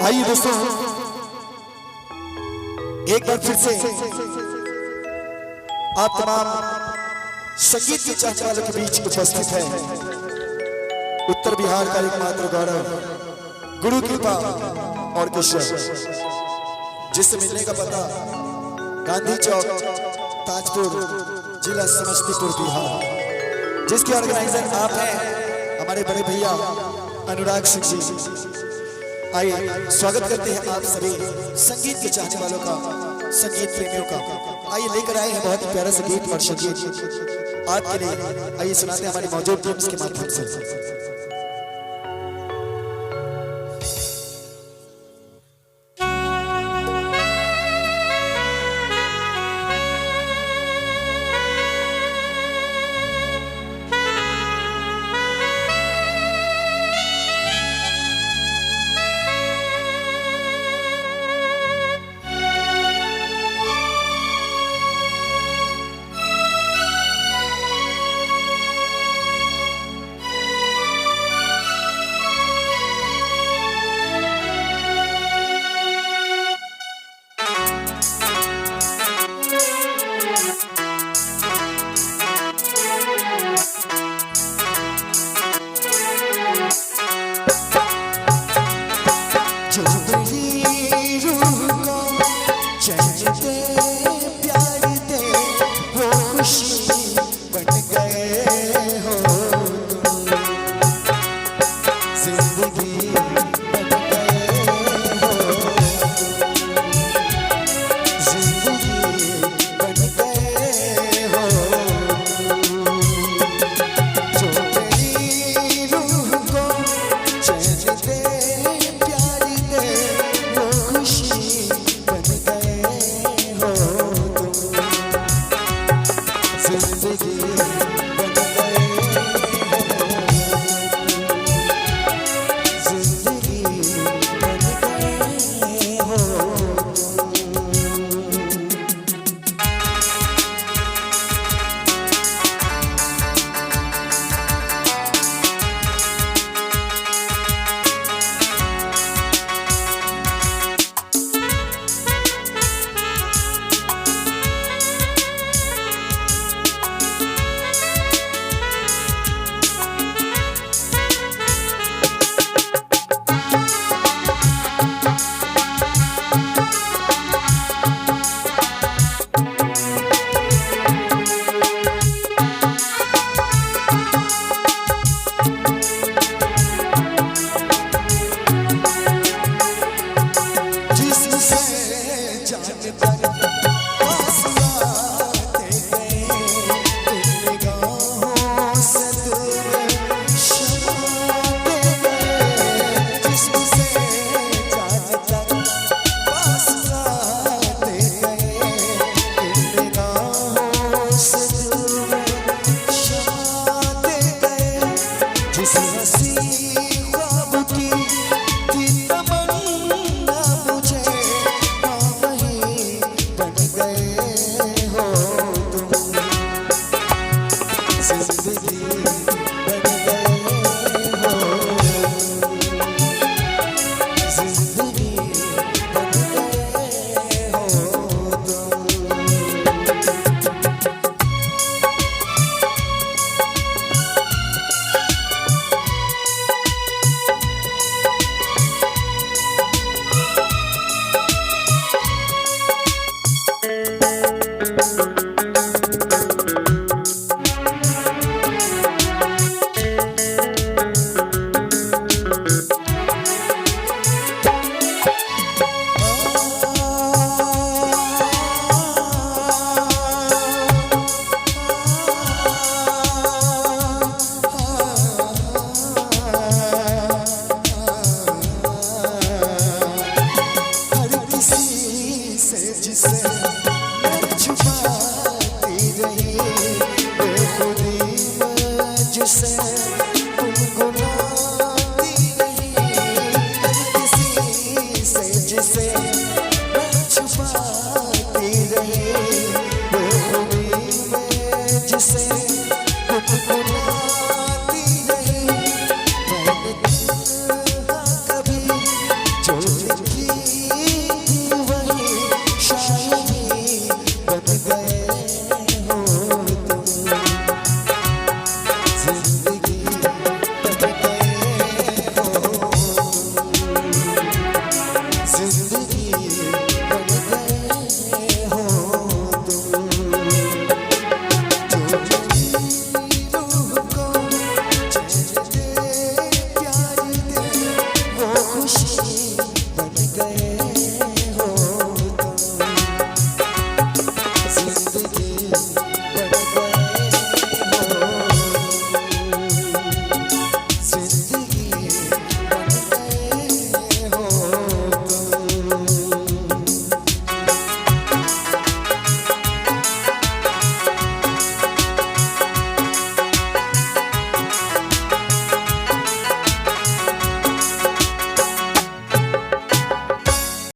आइए दोस्तों, एक बार फिर से आप तमाम संगीत के चाहने वालों के बीच उपस्थित है उत्तर बिहार का एकमात्र गौरव गुरु कृपा ऑर्केस्ट्रा, जिससे मिलने का पता गांधी चौक, ताजपुर, जिला समस्तीपुर, बिहार, जिसके ऑर्गेनाइजर आप हैं हमारे बड़े भैया अनुराग सिंह जी। आइए स्वागत करते हैं आप सभी संगीत के चाहने वालों का, संगीत प्रेमियों का। आइए लेकर आए हैं बहुत ही प्यारा सा गीत और संगीत आपके लिए। आइए सुनाते हैं हमारी मौजूद टीम्स के माध्यम से। जिसे